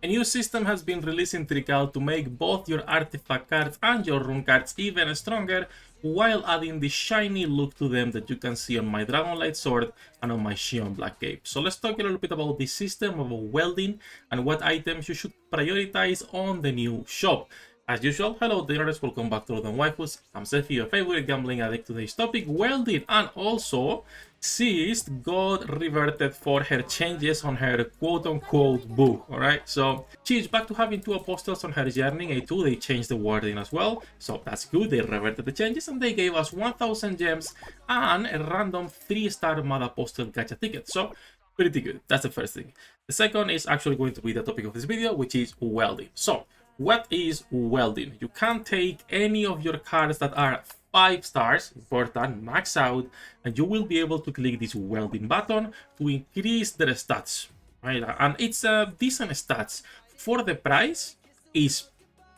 A new system has been released in Trickcal to make both your artifact cards and your rune cards even stronger, while adding the shiny look to them that you can see on my Dragonlight sword and on my Xion Black Cape. So let's talk a little bit about the system of welding and what items you should prioritize on the new shop. As usual, hello diners, welcome back to Waifus. I'm Sefhi, your favorite gambling addict. Today's topic, welding, and also Seist got reverted for her changes on her quote-unquote book, alright? So she's back to having 2 apostles on her journey, A2, they changed the wording as well, so that's good, they reverted the changes, and they gave us 1000 gems and a random 3-star Mad Apostle gacha ticket, so pretty good, that's the first thing. The second is actually going to be the topic of this video, which is welding. So what is welding? You can take any of your cards that are 5 stars, important, max out, and you will be able to click this welding button to increase their stats, right? And it's a decent stats. For the price, is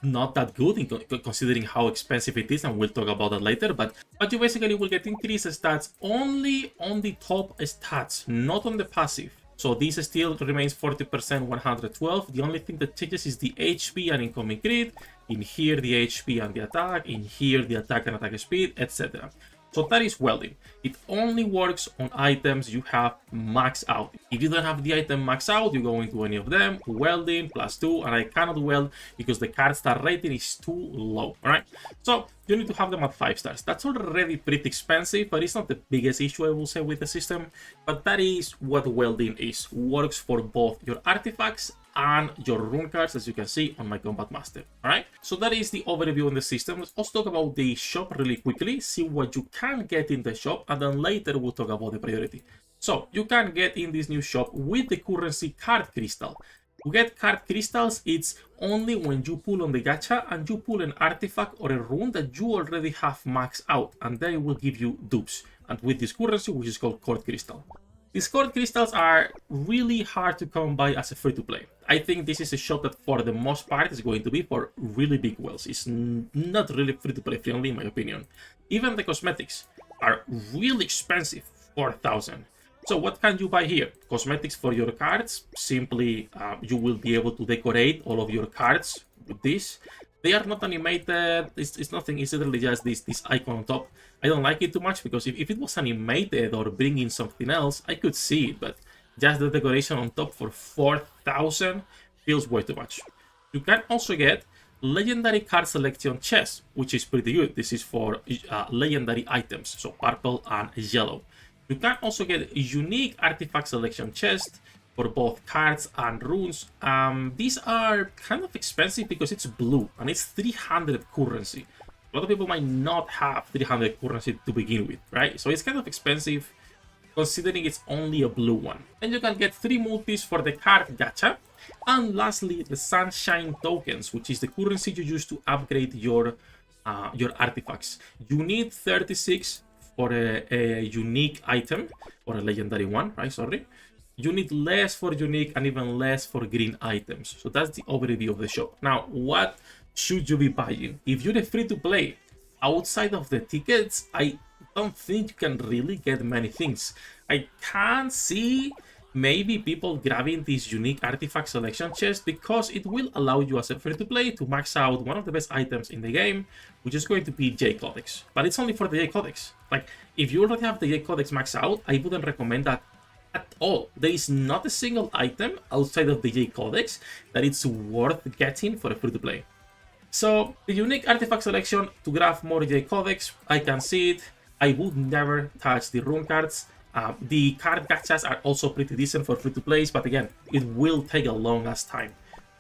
not that good considering how expensive it is, and we'll talk about that later, but you basically will get increased stats only on the top stats, not on the passive. So this still remains 40%, 112. The only thing that changes is the HP and incoming crit. In here, the HP and the attack. In here, the attack and attack speed, etc. So that is welding. It only works on items you have max out. If you don't have the item max out, you go into any of them, welding, +2, and I cannot weld because the card star rating is too low, alright? So you need to have them at 5 stars. That's already pretty expensive, but it's not the biggest issue, I will say, with the system. But that is what welding is. Works for both your artifacts and your rune cards, as you can see on my Combat Master. Alright, so that is the overview on the system. Let's also talk about the shop really quickly, see what you can get in the shop, and then later we'll talk about the priority. So you can get in this new shop with the currency card crystal. To get card crystals, it's only when you pull on the gacha and you pull an artifact or a rune that you already have maxed out, and then it will give you dupes, and with this currency, which is called cord crystal. These cord crystals are really hard to come by as a free-to-play. I think this is a shop that for the most part is going to be for really big whales. It's not really free-to-play friendly in my opinion. Even the cosmetics are really expensive, 4,000. So what can you buy here? Cosmetics for your cards. Simply, you will be able to decorate all of your cards with this. They are not animated, it's nothing, it's literally just this icon on top. I don't like it too much because if it was animated or bringing something else, I could see it, but just the decoration on top for 4,000 feels way too much. You can also get legendary card selection chest, which is pretty good. This is for legendary items, so purple and yellow. You can also get unique artifact selection chest for both cards and runes. These are kind of expensive because it's blue and it's 300 currency. A lot of people might not have 300 currency to begin with, right? So it's kind of expensive considering it's only a blue one. And you can get 3 multis for the card gacha. And lastly, the sunshine tokens, which is the currency you use to upgrade your artifacts. You need 36 for a unique item, or a legendary one, right? Sorry. You need less for unique and even less for green items. So that's the overview of the shop. Now, what should you be buying? If you're a free-to-play, outside of the tickets, I don't think you can really get many things. I can see maybe people grabbing this unique artifact selection chest because it will allow you as a free-to-play to max out one of the best items in the game, which is going to be J Codex. But it's only for the J Codex. Like, if you already have the J Codex maxed out, I wouldn't recommend that at all. There is not a single item outside of the J Codex that it's worth getting for a free-to-play. So the unique artifact selection to grab more J Codex, I can see it. I would never touch the rune cards. The card gachas are also pretty decent for free-to-plays, but again, it will take a long ass time.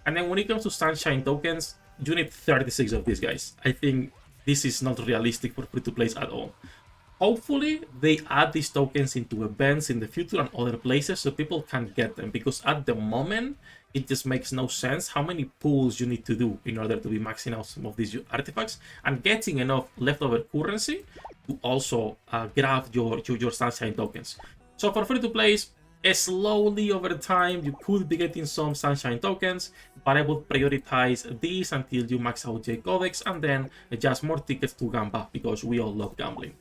And then when it comes to sunshine tokens, you need 36 of these guys. I think this is not realistic for free-to-plays at all. Hopefully, they add these tokens into events in the future and other places so people can get them, because at the moment, it just makes no sense how many pulls you need to do in order to be maxing out some of these artifacts and getting enough leftover currency to also grab your sunshine tokens. So for free-to-plays, slowly over time, you could be getting some sunshine tokens, but I would prioritize these until you max out J Codex and then just more tickets to Gamba, because we all love gambling.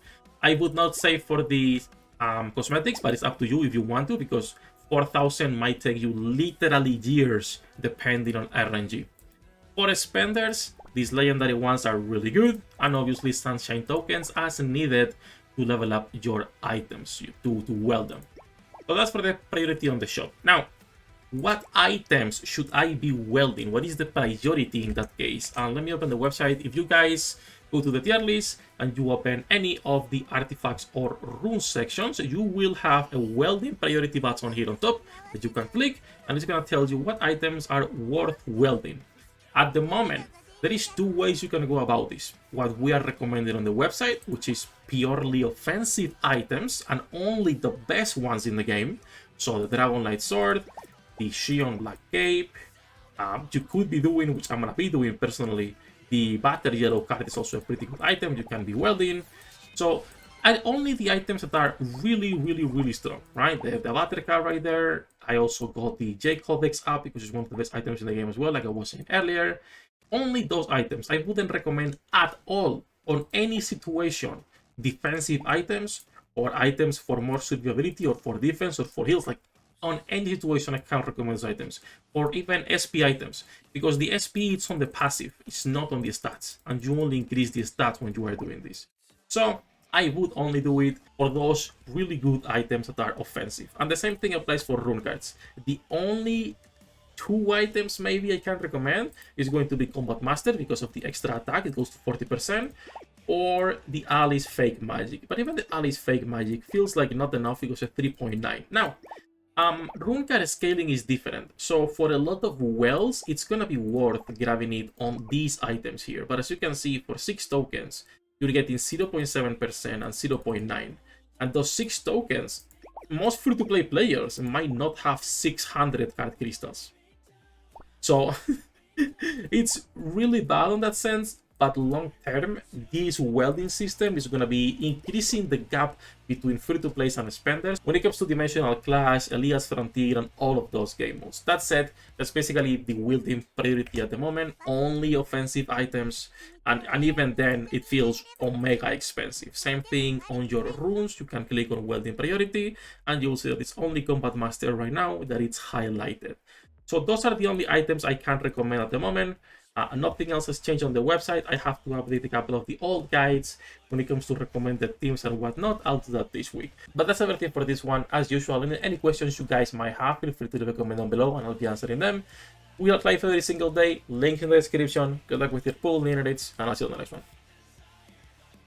I would not say for the cosmetics, but it's up to you if you want to, because 4,000 might take you literally years depending on RNG. For spenders, these legendary ones are really good, and obviously sunshine tokens as needed to level up your items, to weld them. So that's for the priority on the shop. Now, what items should I be welding? What is the priority in that case? And let me open the website. If you guys go to the tier list and you open any of the artifacts or rune sections, you will have a welding priority button here on top that you can click, and it's going to tell you what items are worth welding. At the moment, there is two ways you can go about this. What we are recommending on the website, which is purely offensive items and only the best ones in the game. So the Dragonlight Sword, the Shion Black Cape. You could be doing, which I'm going to be doing personally, the Battle Yellow card is also a pretty good item. You can be welding. So only the items that are really strong, right? The Battle card right there. I also got the J Codex up because it's one of the best items in the game as well, like I was saying earlier. Only those items. I wouldn't recommend at all on any situation defensive items or items for more survivability or for defense or for heals. Like on any situation, I can't recommend those items, or even SP items, because the SP it's on the passive, it's not on the stats, and you only increase the stats when you are doing this. So I would only do it for those really good items that are offensive, and the same thing applies for rune cards. The only two items maybe I can recommend is going to be Combat Master because of the extra attack, it goes to 40%, or the Alice Fake Magic. But even the Alice Fake Magic feels like not enough because of 3.9. Now, rune card scaling is different, so for a lot of wells it's gonna be worth grabbing it on these items here. But as you can see, for 6 tokens you're getting 0.7% and 0.9, and those 6 tokens, most free-to-play players might not have 600 card crystals. So it's really bad on that sense, but long term, this welding system is going to be increasing the gap between free-to-plays and spenders when it comes to Dimensional Clash, Elias Frontier, and all of those game modes. That said, that's basically the welding priority at the moment, only offensive items, and even then it feels omega expensive. Same thing on your runes, you can click on welding priority, and you'll see that it's only Combat Master right now that it's highlighted. So those are the only items I can recommend at the moment. Nothing else has changed on the website. I have to update a couple of the old guides when it comes to recommended teams and whatnot. I'll do that this week. But that's everything for this one. As usual, any questions you guys might have, feel free to leave a comment down below and I'll be answering them. We are live every single day. Links in the description. Good luck with your pool, and I'll see you on the next one.